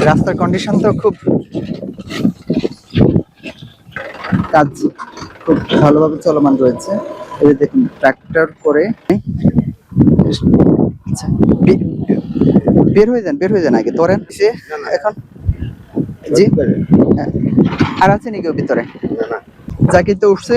রাস্তার কন্ডিশন তো খুব কাজ খুব ভালোভাবে চলমান রয়েছে। এই যে দেখুন ট্রাক্টর করে আচ্ছা বের হয়ে যান আগে ধরেন সে এখন জি হ্যাঁ। আর আছে নাকি ওর ভিতরে যাকে তো উঠছে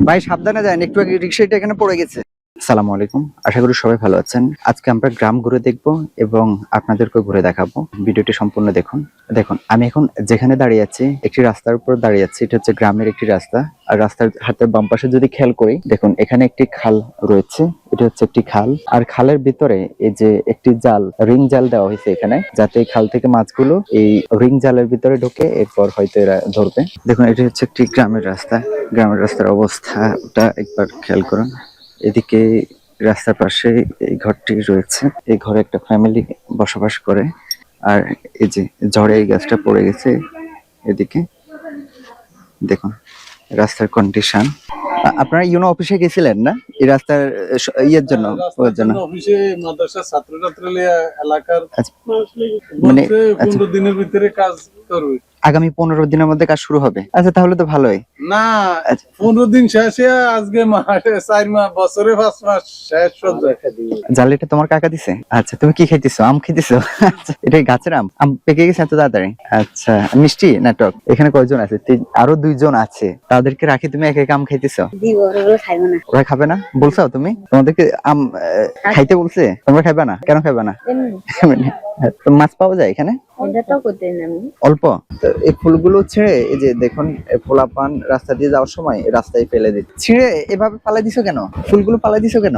ভাই সাবধানে যান একটু আগে রিক্সাটা এখানে পড়ে গেছে। আসসালামু আলাইকুম, আশা করি সবাই ভালো আছেন। আজকে আমরা গ্রাম ঘুরে দেখব এবং আপনাদেরকে ঘুরে দেখাবো। ভিডিওটি সম্পূর্ণ দেখুন। দেখুন আমি এখন যেখানে দাঁড়িয়ে আছি একটি রাস্তার উপর দাঁড়িয়ে আছি। এটা হচ্ছে গ্রামের একটি রাস্তা। আর রাস্তার হাতের বাম পাশে যদি খেয়াল করি দেখুন এখানে একটি খাল রয়েছে। এটা হচ্ছে একটি খাল আর খালের ভিতরে এই যে একটি জাল রিং জাল দেওয়া হয়েছে এখানে, যাতে খাল থেকে মাছগুলো এই রিং জালের ভিতরে ঢোকে, এরপর হয়তো এরা ধরবে। দেখুন এটা হচ্ছে একটি গ্রামের রাস্তা। গ্রামের রাস্তার অবস্থাটা একবার খেয়াল করুন। এদিকে রাস্তার পাশে এই ঘরটি রয়েছে। এই ঘরে একটা ফ্যামিলি বসবাস করে। আর এই যে ঝড়ে এই গাছটা পড়ে গেছে। এদিকে দেখুন রাস্তার কন্ডিশন। আপনারা ইউনো অফিসে গেছিলেন না এই রাস্তার ইয়ের জন্য? ওর জন্য অফিসে মাদ্রাসার ছাত্র এলাকার মানে 15 দিনের ভিতরে কাজ করবে। আগামী 15 দিনের মধ্যে কাজ শুরু হবে। আচ্ছা তাহলে তো ভালোই। না 15 দিন শেষে আজকে মাসে 4 মাস, বছরে 5 মাস শেষ সব দেখা দিই। জালিটা তোমার কাকা দিছে? আচ্ছা তুমি কি খাইতেছো? আম খাইতেছো? আচ্ছা এটাই গাছের আম? আম পেকে গেছে এত তাড়াতাড়ি? আচ্ছা মিষ্টি নাটক। এখানে কয়জন আছে? আরো 2 জন আছে, তাদেরকে রাখি তুমি এক এক আম খাইতেছো? ওরা খাবে না বলছো তুমি? তোমাদেরকে আম খাইতে বলছে, তোমরা খাইবা না? কেন খাইবা না? মাছ পাওয়া যায় এখানে অল্প। এই ফুলগুলো ছেড়ে এই যে দেখুন পোলাপান রাস্তা দিয়ে যাওয়ার সময় রাস্তায় ফেলে দিচ্ছে। ছিঁড়ে এভাবে পালাই দিছো কেন? ফুলগুলো পালাই দিছো কেন?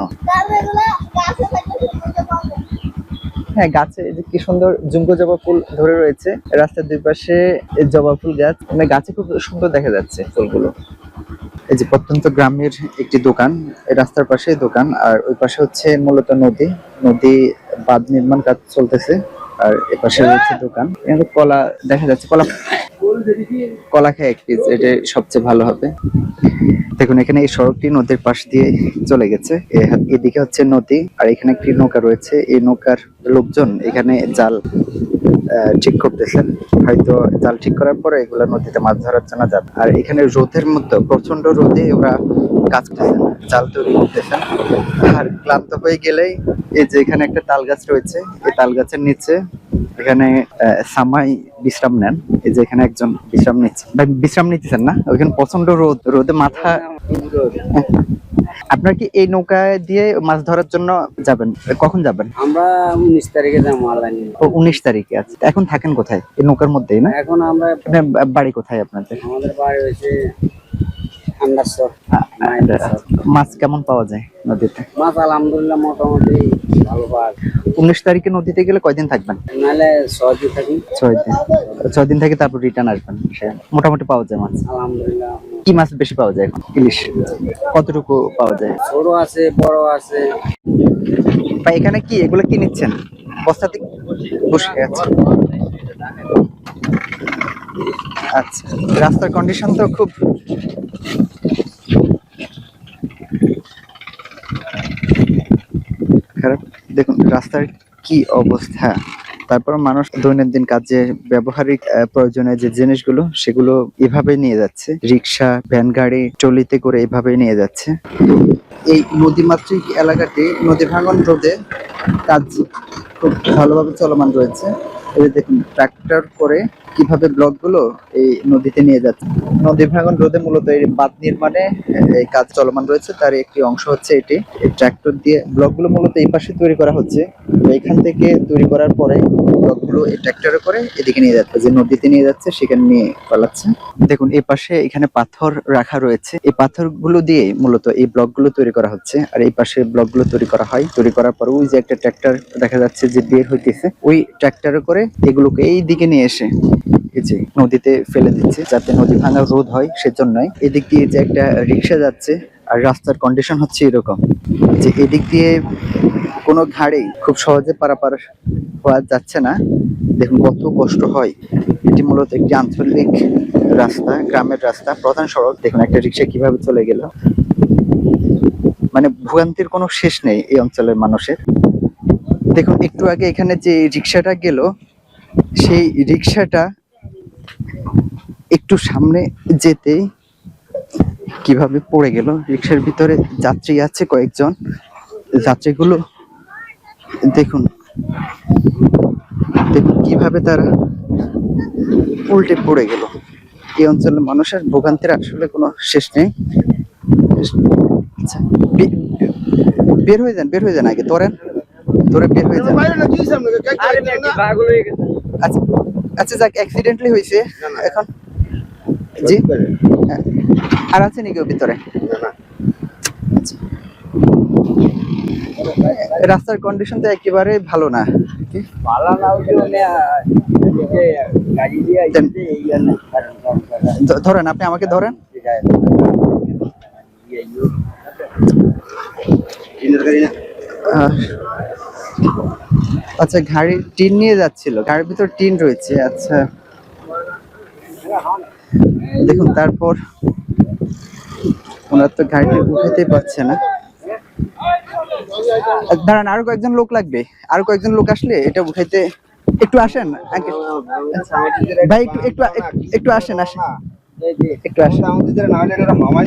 হ্যাঁ গাছে কি সুন্দর জুঙ্গো জবা ফুল ধরে রয়েছে রাস্তার দুই পাশে। জবা ফুল গাছ, মানে গাছে খুব সুন্দর দেখা যাচ্ছে ফুলগুলো। এই যে প্রত্যন্ত গ্রামের একটি দোকান, রাস্তার পাশে দোকান, আর ওই পাশে হচ্ছে মূলত নদী বাঁধ নির্মাণ কাজ চলতেছে। আর এপাশে রয়েছে দোকান। এখানে কলা দেখা যাচ্ছে, কলা খেয়ে এক পিস, এটা সবচেয়ে ভালো হবে। দেখুন এখানে এই সড়কটি নদীর পাশ দিয়ে চলে গেছে। এদিকে হচ্ছে নদী আর এখানে একটি নৌকা রয়েছে। এই নৌকার লোকজন এখানে জাল ঠিক করতেছেন। হয়তো জাল ঠিক করার পরে এগুলা নদীতে মাছ ধরার জন্য যাবে। আর এখানে রোদের মধ্যে প্রচন্ড রোদে ওরা কাজ করতেছেন, জাল তৈরি করতেছেন। আর ক্লান্ত হয়ে গেলেই এই যে এখানে একটা তাল গাছ রয়েছে, এই তাল গাছের নিচে এখানে সামাই বিশ্রাম নেন। এই যে এখানে একজন বিশ্রাম নিচ্ছে। বিশ্রাম নিতেছেন না? ওইখানে প্রচন্ড রোদে মাথা। আপনার কি এই নৌকা দিয়ে মাছ ধরার জন্য যাবেন? কখন যাবেন? আমরা 19 তারিখে যাবো। 19 তারিখে। আচ্ছা এখন থাকেন কোথায়? এই নৌকার মধ্যেই না? এখন আমরা বাড়ি কোথায় আপনাদের? আমাদের বাড়ি হয়েছে আন্দারসর। মাছ কেমন পাওয়া যায় নদীতে? মাছ আলহামদুলিল্লাহ মোটামুটি ভালো পাওয়া যায়। 19 তারিখে নদীতে গেলে কয়দিন থাকবেন? নাহলে 6 দিন থাকি। 6 দিন থেকে তারপর রিটার্ন আসবেন। মোটামুটি পাওয়া যায় মাছ আলহামদুলিল্লাহ। কি মাছ বেশি পাওয়া যায় এখন? ইলিশ। কতটুকু পাওয়া যায়? ছোট আছে, বড় আছে। ভাই এখানে কি এগুলো কি নিচ্ছেন? বস্তাতে বসে আছে। আচ্ছা রাস্তার কন্ডিশন তো খুব খারাপ। দেখুন রাস্তার কি অবস্থা। তারপর মানুষ দৈনন্দিন কাজে ব্যবহারিক প্রয়োজনীয় যে জিনিসগুলো সেগুলো এভাবে নিয়ে যাচ্ছে। রিক্সা, ভ্যান গাড়ি, ট্রলিতে করে এভাবে নিয়ে যাচ্ছে। এই নদীমাতৃক এলাকাটি নদী ভাঙন রোধে কাজ খুব ভালোভাবে চলমান রয়েছে। এই দেখুন ট্রাক্টর করে কিভাবে ব্লকগুলো এই নদীতে নিয়ে যাচ্ছে। নদী ভাঙন রোধে মূলত এই বাঁধ নির্মাণে এই কাজ চলমান রয়েছে। তার একটি অংশ হচ্ছে এটি। এই ট্রাক্টর দিয়ে ব্লকগুলো মূলত এই পাশে তৈরি করা হচ্ছে। এখান থেকে তৈরি করার পরে ব্লকগুলো এই ট্রাক্টরে করে এদিকে নিয়ে যাচ্ছে, যে নদীতে নিয়ে যাচ্ছে সেখানে নিয়ে পালাচ্ছে। দেখুন এই পাশে এখানে পাথর রাখা রয়েছে। এই পাথরগুলো দিয়ে মূলত এই ব্লকগুলো তৈরি করা হচ্ছে। আর এই পাশে ব্লকগুলো তৈরি করা হয়। তৈরি করার পর ওই যে একটা ট্রাক্টর দেখা যাচ্ছে যে বের হইতেছে, ওই ট্রাক্টরে করে এগুলোকে এই দিকে নিয়ে এসে এই যে নদীতে ফেলে দিচ্ছে, যাতে নদী ভাঙা রোধ হয় সেজন্যই। এদিক দিয়ে যে একটা রিক্সা যাচ্ছে। আর রাস্তার কন্ডিশন হচ্ছে এরকম যে এদিক দিয়ে কোনো গাড়ি খুব সহজে পারাপার হওয়া যাচ্ছে না। দেখুন কত কষ্ট হয়। এটি মূলত একটি আঞ্চলিক রাস্তা, গ্রামের রাস্তা, প্রধান সড়ক। দেখুন একটা রিক্সা কিভাবে চলে গেল। মানে ভোগান্তির কোনো শেষ নেই এই অঞ্চলের মানুষের। দেখুন একটু আগে এখানে যে রিক্সাটা গেল, সেই রিক্সাটা একটু সামনে যেতেই কিভাবে পড়ে গেল। রিক্সার ভিতরে যাত্রী আছে কয়েকজন, যাত্রীগুলো দেখুন দেখুন কিভাবে তারা উল্টে পড়ে গেল। এই অঞ্চলের মানুষের ভোগান্তির আসলে কোনো শেষ নেই। আচ্ছা, বের হয়ে যান, বের হয়ে যান, আগে ধরে বের হয়ে যান। আচ্ছা আচ্ছা, যাক, অ্যাক্সিডেন্টলি হয়েছে এখন। জি, হ্যাঁ। আর আছে নাকি ভিতরে? আচ্ছা। রাস্তার কন্ডিশন তো একেবারে ভালো না। ধরেন, আপনি আমাকে ধরেন। আচ্ছা, গাড়ির টিন নিয়ে যাচ্ছিল, গাড়ির ভিতর টিন রয়েছে। আচ্ছা দেখুন, তারপর ওনার তো গাড়িতে উঠাতে পারছে না। দাঁড়ান, আরো কয়েকজন লোক লাগবে, আরো কয়েকজন লোক আসলে এটা উঠাইতে। একটু আসেন ভাই, একটু একটু একটু আসেন, আসেন একটু আসেন,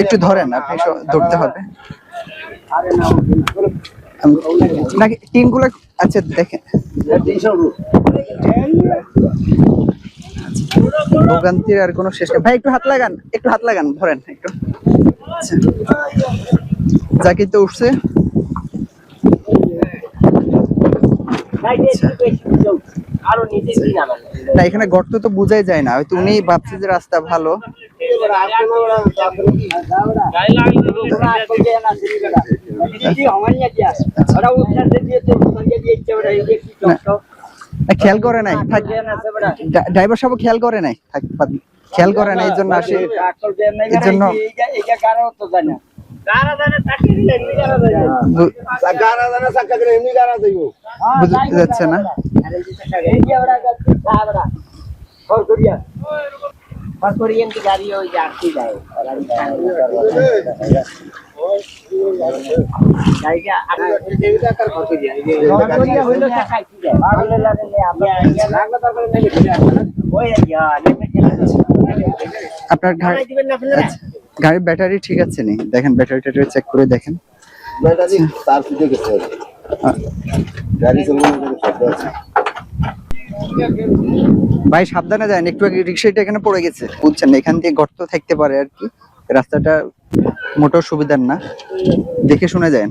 একটু ধরেন, আপনি ধরতে হবে নাকি টিনগুলো? আচ্ছা দেখেন, ভোগান্তির আর কোনো শেষ নেই। ভাই একটু হাত লাগান, একটু হাত লাগান, ধরেন একটু। আচ্ছা, জাকির তো উঠছে। না, এখানে গর্ত তো বোঝাই যায় না, হয়তো উনি ভাবছে যে রাস্তা ভালো। না, খেয়াল করে নাই, ড্রাইভার সাহেব খেয়াল করে নাই, খেয়াল করে নাই, এই জন্য আসে, এই জন্য বুঝতে যাচ্ছে না। আপনার গাড়ির ব্যাটারি ঠিক আছে নি? দেখেন ব্যাটারি ট্যাটারি চেক করে দেখেন। ভাই সাবধানে যান, একটু আগে রিক্সাটা এখানে পড়ে গেছে, বুঝছেন না? এখান দিয়ে গর্ত থাকতে পারে আর কি, রাস্তাটা মোটেও সুবিধার না, দেখে শুনে যান।